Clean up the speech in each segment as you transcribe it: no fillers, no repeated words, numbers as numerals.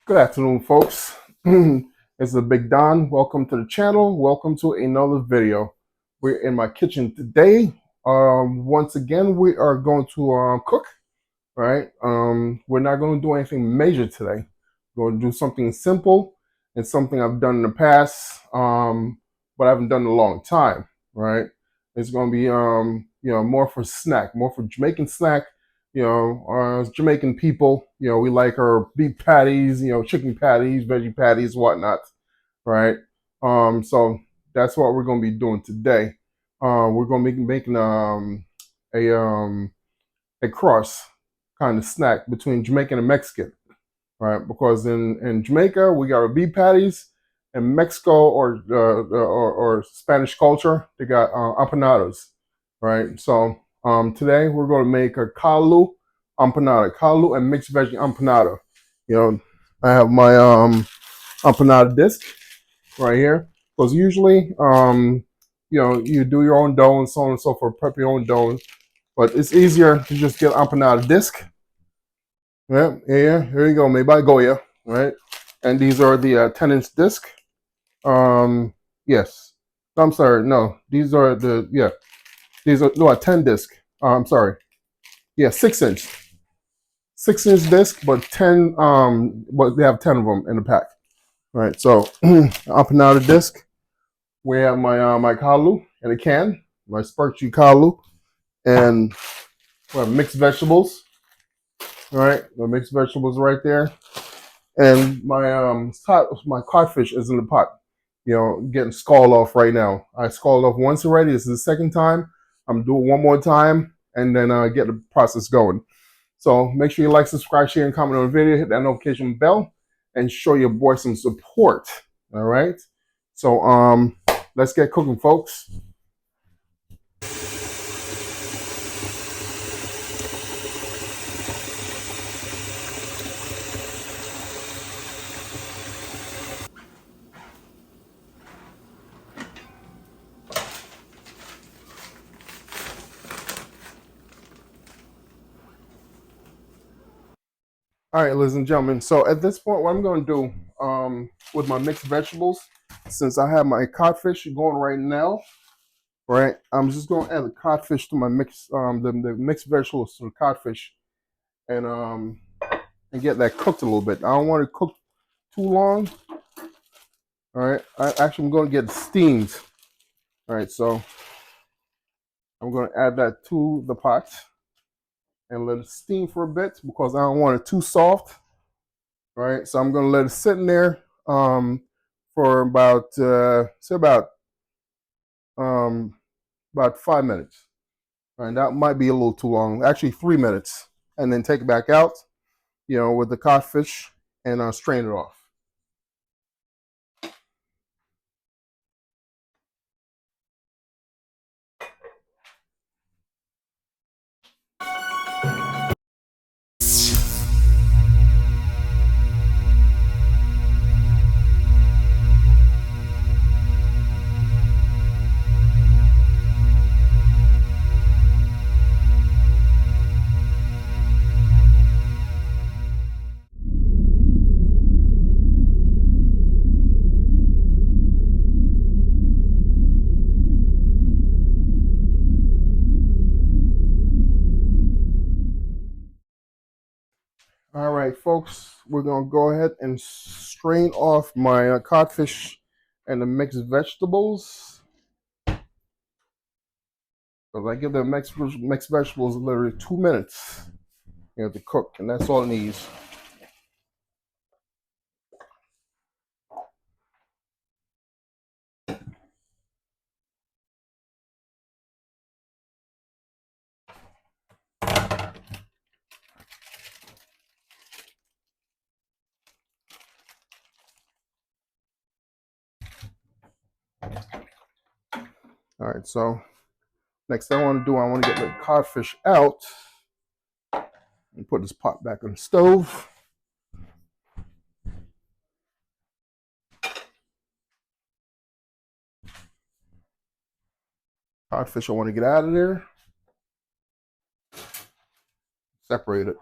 Good afternoon, folks. It's the Big Don. Welcome to the channel. Welcome to another video. We're in my kitchen today. Once again, we are going to cook, right? We're not going to do anything major today. We're going to do something simple and something I've done in the past, but I haven't done in a long time, right? It's going to be, more for snack, more for Jamaican snack. As Jamaican people, we like our beef patties, chicken patties, veggie patties, whatnot, right? So that's what we're going to be doing today. We're going to be making a cross kind of snack between Jamaican and Mexican, right? Because in Jamaica we got our beef patties, in Mexico or Spanish culture they got empanadas, right? So today we're going to make a calalloo calalloo and mixed veggie empanada. I have my empanada disc right here because usually you do your own dough and so on and so forth, prep your own dough, but it's easier to just get empanada disc. Yeah, here you go. Maybe I Goya, right? And these are the 10-inch disc. Yes. No, I'm sorry. No, these are These are no a 10 disc. I'm sorry. Yeah, 6-inch, 6-inch disc, but 10. But they have 10 of them in the pack, right? So empanada disc. We have my calalloo in a can, my sparkly calalloo, and we have mixed vegetables. All right, the mixed vegetables right there. And my codfish is in the pot, getting scalded off right now. I scalded off once already. This is the second time. I'm doing one more time and then get the process going. So make sure you like, subscribe, share, and comment on the video. Hit that notification bell and show your boy some support. All right. So let's get cooking, folks. All right, ladies and gentlemen. So at this point, what I'm going to do with my mixed vegetables, since I have my codfish going right now, right, I'm just going to add the codfish to my the mixed vegetables to the codfish, and get that cooked a little bit. I don't want it cooked too long. All right, I'm going to get it steamed. All right, so I'm going to add that to the pot and let it steam for a bit because I don't want it too soft. Right, so I'm going to let it sit in there for um, about 5 minutes. All right, that might be a little too long. Actually, 3 minutes, and then take it back out, with the codfish and strain it off. All right, folks, we're going to go ahead and strain off my codfish and the mixed vegetables. Because I give the mixed vegetables literally 2 minutes to cook, and that's all it needs. All right, so next thing I want to do, I want to get the codfish out and put this pot back on the stove. Codfish I want to get out of there. Separate it.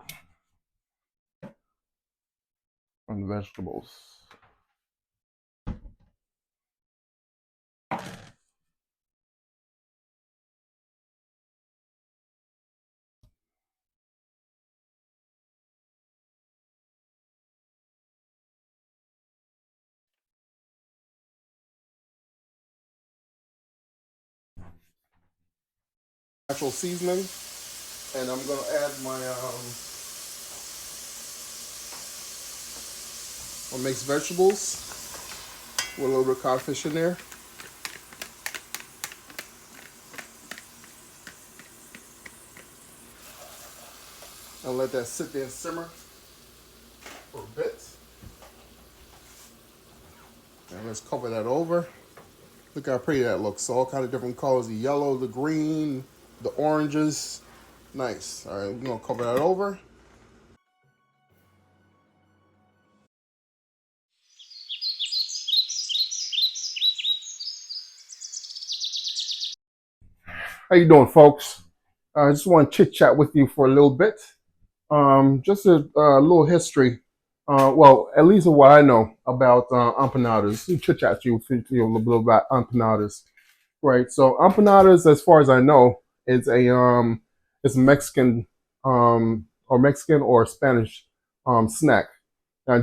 on the vegetables. Natural seasoning, and I'm gonna add my mixed vegetables with a little bit of codfish in there. And let that sit there and simmer for a bit. And let's cover that over. Look how pretty that looks. So all kind of different colors: the yellow, the green, the oranges. Nice. All right, we're gonna cover that over. How you doing, folks? I just want to chit chat with you for a little bit. Just a little history. Well, at least of what I know about empanadas. Chit chat to you a little bit about empanadas. Right. So empanadas, as far as I know, is it's a Mexican or Mexican or Spanish snack.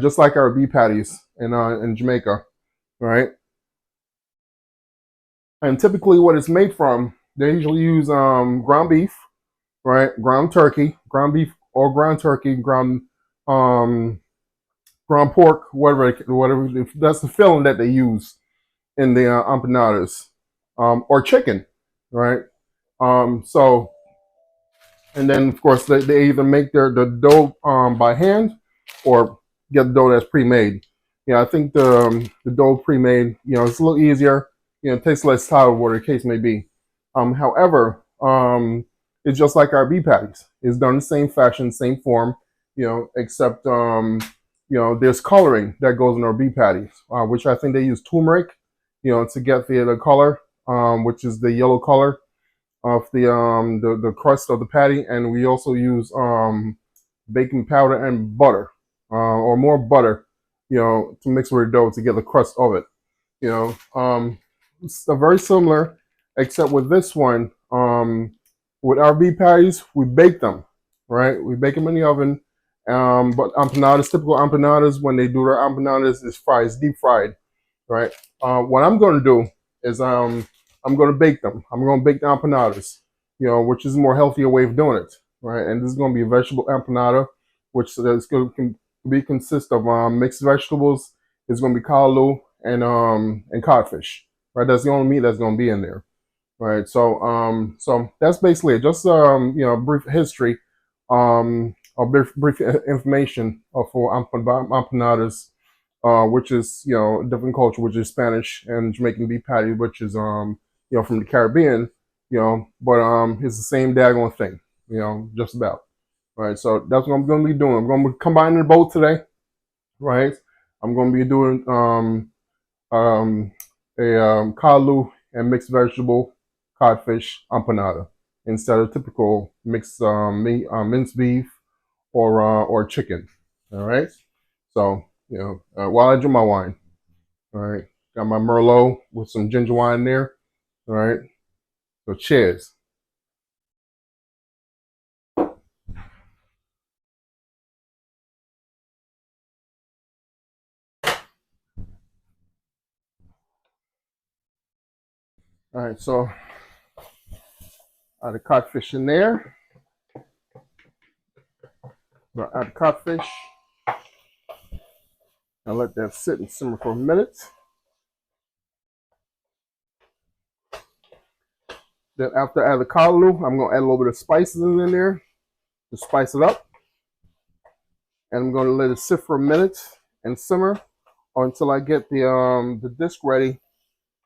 Just like our beef patties in Jamaica, right? And typically, what it's made from, they usually use ground beef, right? Ground turkey, ground beef or ground turkey, um, ground pork, whatever. That's the filling that they use in the empanadas, or chicken, right? So, and then of course they either make the dough by hand or get the dough that's pre-made. Yeah, I think the dough pre-made, it's a little easier. It tastes less sour, whatever the case may be. However, it's just like our beef patties. It's done the same fashion, same form, except there's coloring that goes in our beef patties, which I think they use turmeric, to get the color, which is the yellow color of the crust of the patty, and we also use baking powder and butter, or more butter, to mix with the dough to get the crust of it. It's very similar, except with this one, with our beef patties, we bake them, right? We bake them in the oven. But empanadas, typical empanadas, when they do their empanadas, is fried, it's deep fried, right? What I'm going to do is I'm going to bake them. I'm going to bake the empanadas, which is a more healthier way of doing it, right? And this is going to be a vegetable empanada, which is going to consist of mixed vegetables. It's going to be calalloo and codfish, right? That's the only meat that's going to be in there, right? So that's basically it. Just brief history, or brief information for empanadas, which is a different culture, which is Spanish, and Jamaican beef patty, which is from the Caribbean, but it's the same daggone thing, just about. Right. So that's what I'm going to be doing. I'm going to be combining both today, right? I'm going to be doing a calalloo and mixed vegetable codfish empanada instead of typical mixed meat, minced beef or chicken. All right. So while I drink my wine, all right, got my Merlot with some ginger wine there. All right. So cheers. All right. So add the codfish in there. Add the codfish and let that sit and simmer for a minute. Then after I add the callaloo, I'm gonna add a little bit of spices in there to spice it up. And I'm gonna let it sit for a minute and simmer until I get the disc ready.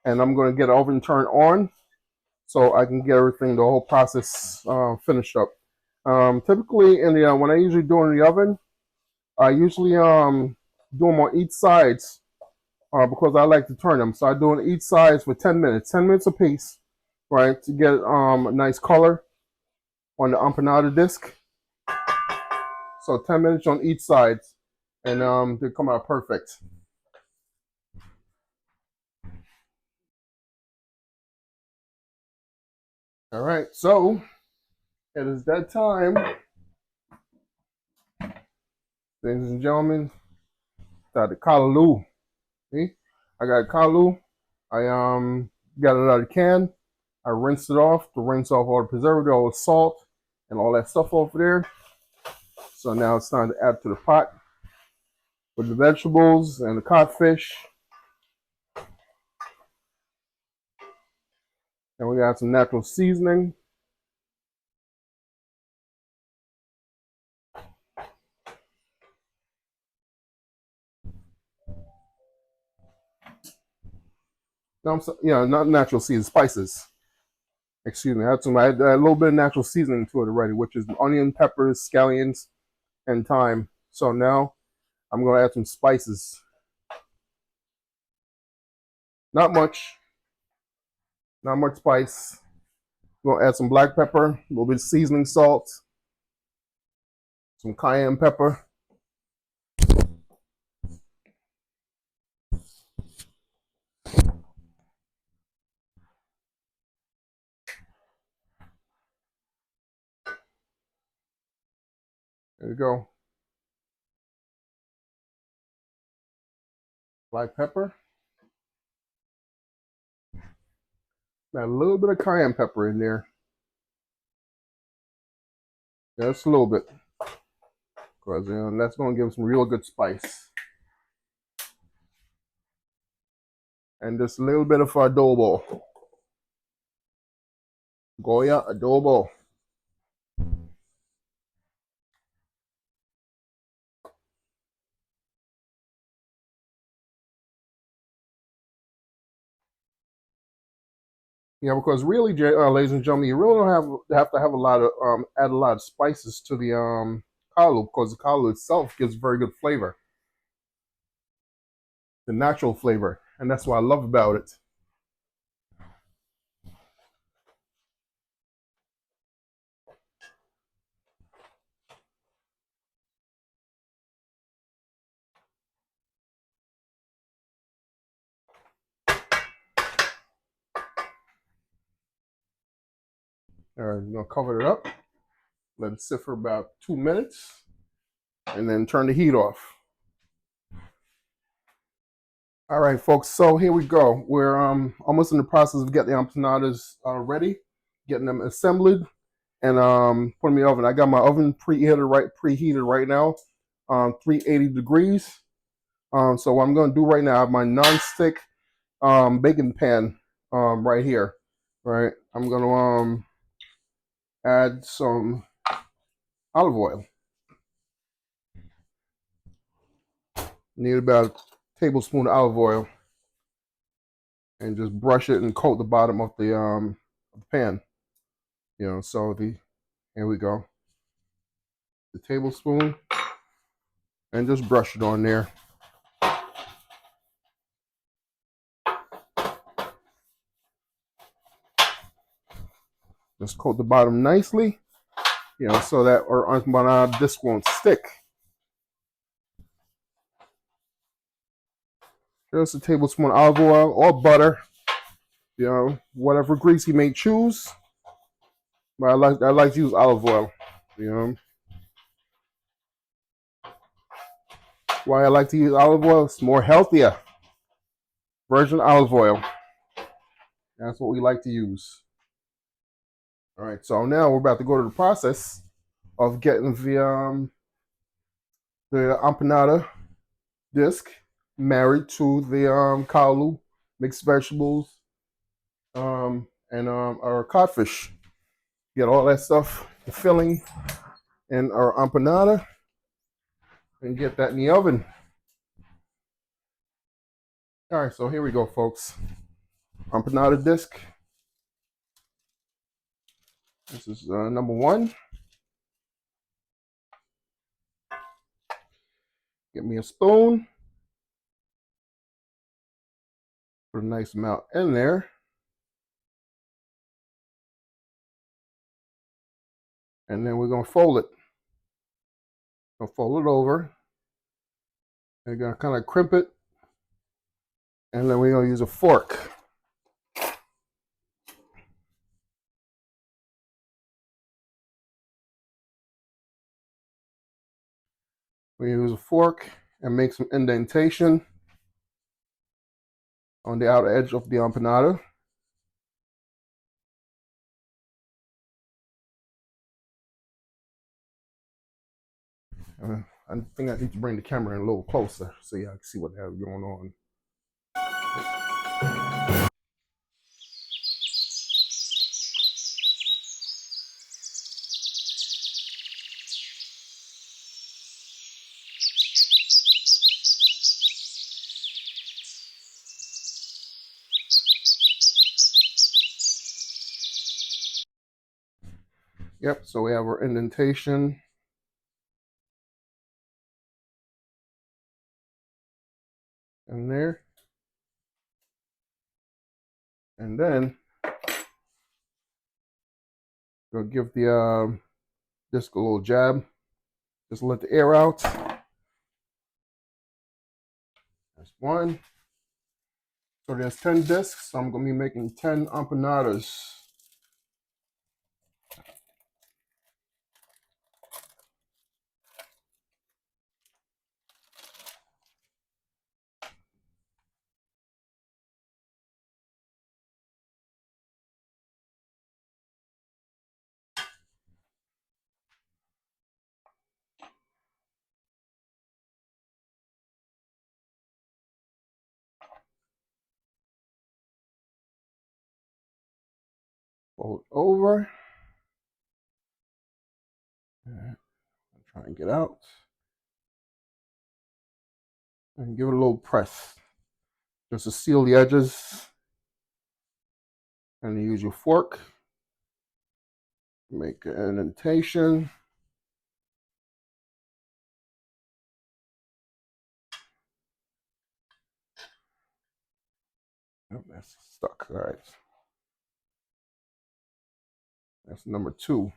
And I'm gonna get the oven turned on so I can get everything, the whole process finished up. Typically in the when I usually do it in the oven, I usually do them on each sides because I like to turn them. So I do it on each sides for 10 minutes, 10 minutes apiece, right, to get a nice color on the empanada disc. So 10 minutes on each side, and they come out perfect. All right, so it is that time, ladies and gentlemen. Got the calalloo. See, I got calalloo. I got it out of the can. I rinsed it off to rinse off all the preservative, all the salt, and all that stuff over there. So now it's time to add to the pot with the vegetables and the codfish. And we got some natural seasoning. No, not natural seasoning, spices. Excuse me. I had a little bit of natural seasoning to it already, which is onion, peppers, scallions, and thyme. So now I'm going to add some spices. Not much. Not much spice. I'm going to add some black pepper, a little bit of seasoning salt, some cayenne pepper. There you go. Black pepper. Add a little bit of cayenne pepper in there. Just a little bit. Because that's going to give some real good spice. And just a little bit of adobo. Goya adobo. Yeah, because really, ladies and gentlemen, you really don't have to have a lot of add a lot of spices to the callaloo, because the callaloo itself gives very good flavor, the natural flavor, and that's what I love about it. All right, I'm gonna cover it up, let it sit for about 2 minutes, and then turn the heat off. All right, folks. So here we go. We're almost in the process of getting the empanadas ready, getting them assembled, and putting them in the oven. I got my oven preheated right now, 380 degrees. So what I'm going to do right now, I have my non-stick baking pan right here. Right, I'm going to add some olive oil. Need about a tablespoon of olive oil, and just brush it and coat the bottom of the pan. So here we go. The tablespoon, and just brush it on there. Just coat the bottom nicely, so that our empanada disc won't stick. Just a tablespoon of olive oil or butter, whatever grease you may choose. But I like to use olive oil. Why I like to use olive oil? It's more healthier. Virgin olive oil. That's what we like to use. All right, so now we're about to go to the process of getting the empanada disc married to the calalloo, mixed vegetables, and our codfish. Get all that stuff, the filling, and our empanada, and get that in the oven. All right, so here we go, folks. Empanada disc. This is number one. Get me a spoon. Put a nice amount in there. And then we're going to fold it. I'll fold it over. And you're gonna kind of crimp it, and then we're gonna use a fork. We use a fork and make some indentation on the outer edge of the empanada. I think I need to bring the camera in a little closer so y'all can see what the hell is going on. Yep, so we have our indentation. In there. And then we'll give the disc a little jab. Just let the air out. That's one. So there's 10 discs. So I'm going to be making 10 empanadas. Fold over. I'm trying to get out. And give it a little press. Just to seal the edges. And use your fork. Make an indentation. Oh, that's stuck. All right. That's number 2.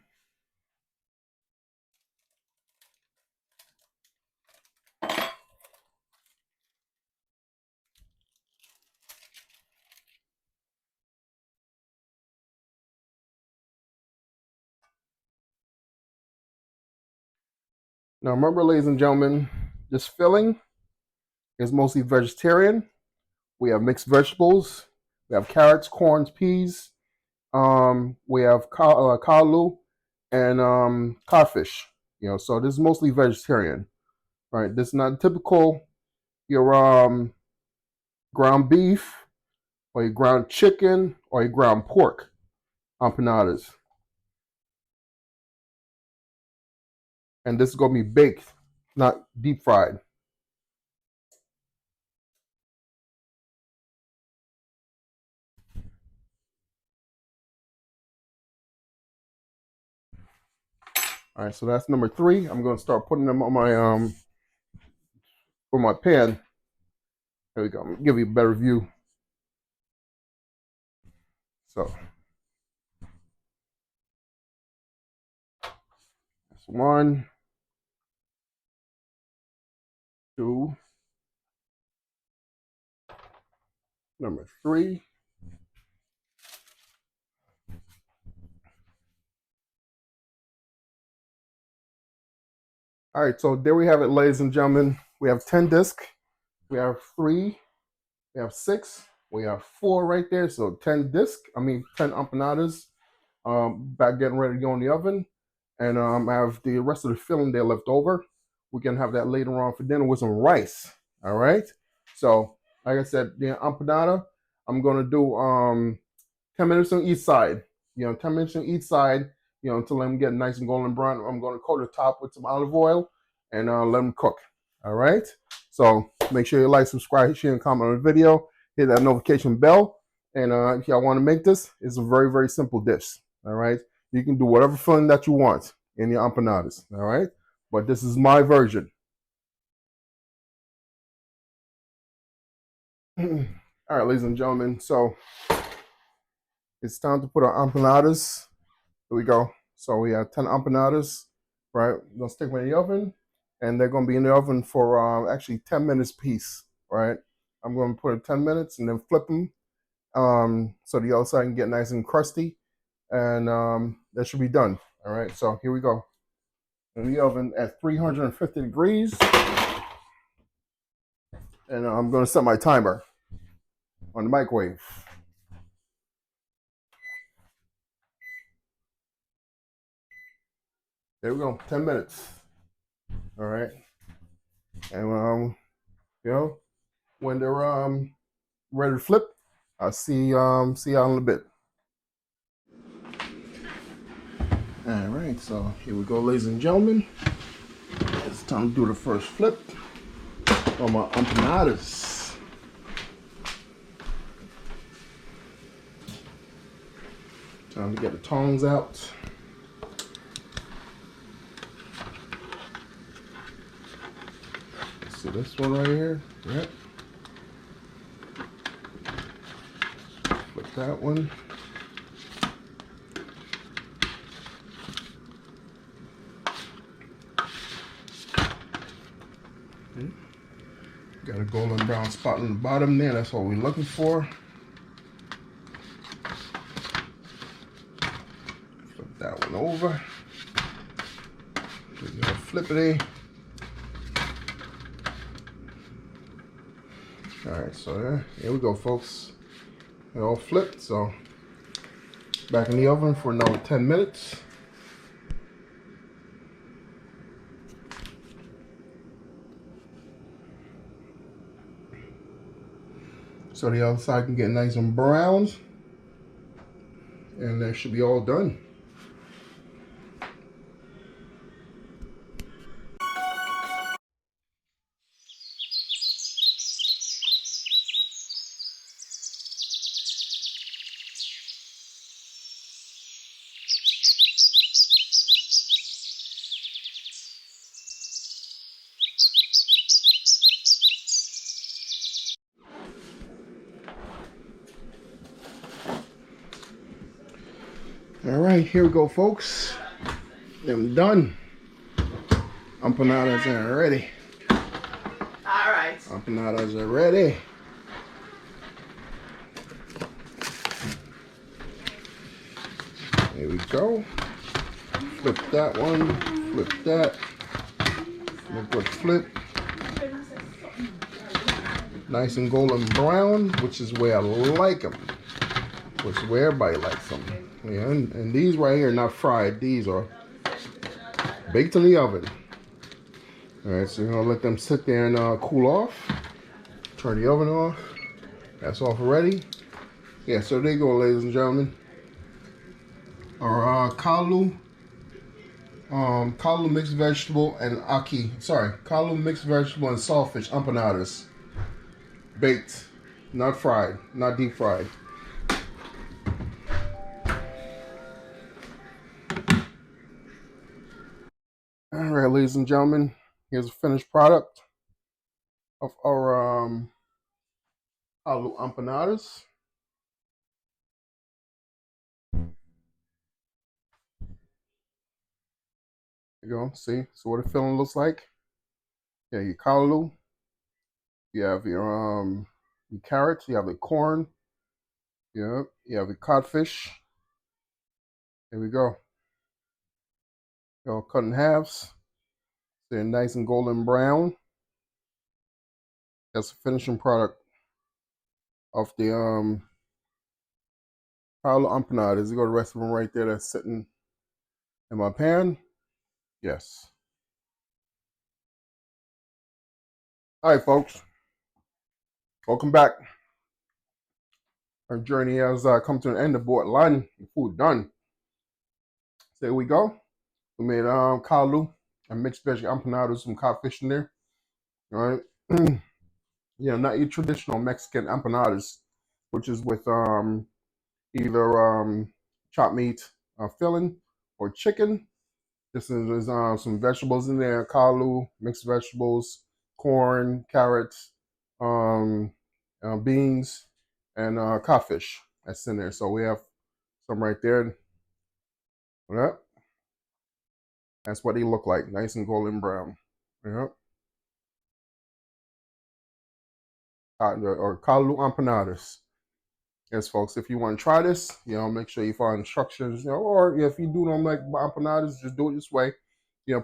Now remember, ladies and gentlemen, this filling is mostly vegetarian. We have mixed vegetables. We have carrots, corns, peas. We have calalloo and codfish. So this is mostly vegetarian, right? This is not typical your ground beef or your ground chicken or your ground pork empanadas. And this is gonna be baked, not deep fried. All right, so that's number 3. I'm gonna start putting them on my pan. There we go. I'm gonna give you a better view. So that's 1, 2, number 3. All right, so there we have it, ladies and gentlemen. We have 10 discs. We have 3. We have 6. We have 4 right there. So 10 discs. 10 empanadas. Back getting ready to go in the oven. And I have the rest of the filling there left over. We can have that later on for dinner with some rice. All right. So, like I said, the empanada, I'm going to do 10 minutes on each side. 10 minutes on each side, until them get nice and golden brown. I'm going to coat the top with some olive oil and let them cook. All right. So make sure you like, subscribe, share, and comment on the video. Hit that notification bell. And if y'all want to make this, it's a very, very simple dish. All right. You can do whatever filling that you want in your empanadas. All right. But this is my version. All right, ladies and gentlemen. So it's time to put our empanadas. Here we go. So we have 10 empanadas, right? We're gonna stick them in the oven, and they're going to be in the oven for actually 10 minutes piece, right? I'm going to put it 10 minutes and then flip them so the outside can get nice and crusty, and that should be done. All right, so here we go. In the oven at 350 degrees, and I'm going to set my timer on the microwave. There we go, 10 minutes. All right, and when they're ready to flip, I'll see y'all in a bit. All right, so here we go, ladies and gentlemen. It's time to do the first flip on my empanadas. Time to get the tongs out. See this one right here? Yep. Flip that one. Got a golden brown spot on the bottom there. That's what we're looking for. Flip that one over. Flippity. All right, so here we go, folks. They all flipped, so back in the oven for another 10 minutes. So the other side can get nice and brown, and that should be all done. All right, here we go, folks. I'm done. Empanadas are ready. All right. Empanadas are ready. Here we go. Flip that one. Flip that. Make a good flip. Nice and golden brown, which is where I like them. Which is where everybody likes them. Yeah, and these right here are not fried. These are baked in the oven. All right, so you're gonna let them sit there and cool off. Turn the oven off. That's off already. Yeah, so there you go, ladies and gentlemen. Our calalloo mixed vegetable and calalloo mixed vegetable and saltfish empanadas. Baked, not fried, not deep fried. All right, ladies and gentlemen, here's a finished product of our calalloo empanadas. There you go. See, so what the filling looks like. Yeah, your calalloo. You have your carrots. You have the corn. Yeah, you have the codfish. There we go. All cut in halves. They're nice and golden brown. That's the finishing product of the calalloo empanadas. You go to the rest of them right there. That's sitting in my pan. Yes. All right, folks. Welcome back. Our journey has come to an end. The board line. The food done. So there we go. We made calalloo and mixed veg empanadas, some codfish in there. All right. Yeah, not your traditional Mexican empanadas, which is with either chopped meat filling or chicken. This is some vegetables in there: calalloo, mixed vegetables, corn, carrots, beans, and codfish. That's in there. So we have some right there. Yeah. That's what they look like, nice and golden brown. Yep. Or calalloo empanadas. Yes, folks, if you want to try this, make sure you follow instructions, or if you do don't like empanadas, just do it this way.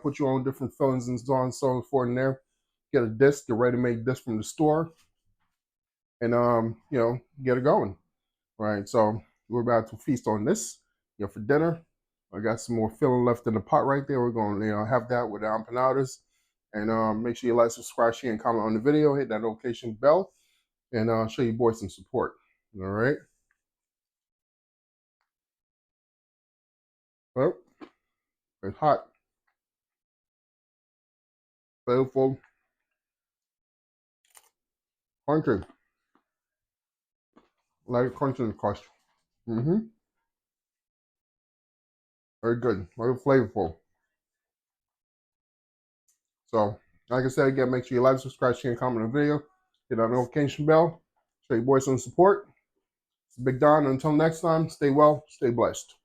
Put your own different fillings and so on and so forth in there. Get a disc, a ready-made disc from the store, and get it going. Right. So we're about to feast on this, for dinner. I got some more filling left in the pot right there. We're going to, have that with the empanadas. And make sure you like, subscribe, share, and comment on the video. Hit that notification bell, and show your boys some support. All right. Well, it's hot, flavorful, crunchy. Like crunchy and crust. Mm-hmm. Very good. Very flavorful. So, like I said, again, make sure you like, subscribe, share, and comment on the video. Hit that notification bell. Show your boys some support. It's Big Don. Until next time, stay well, stay blessed.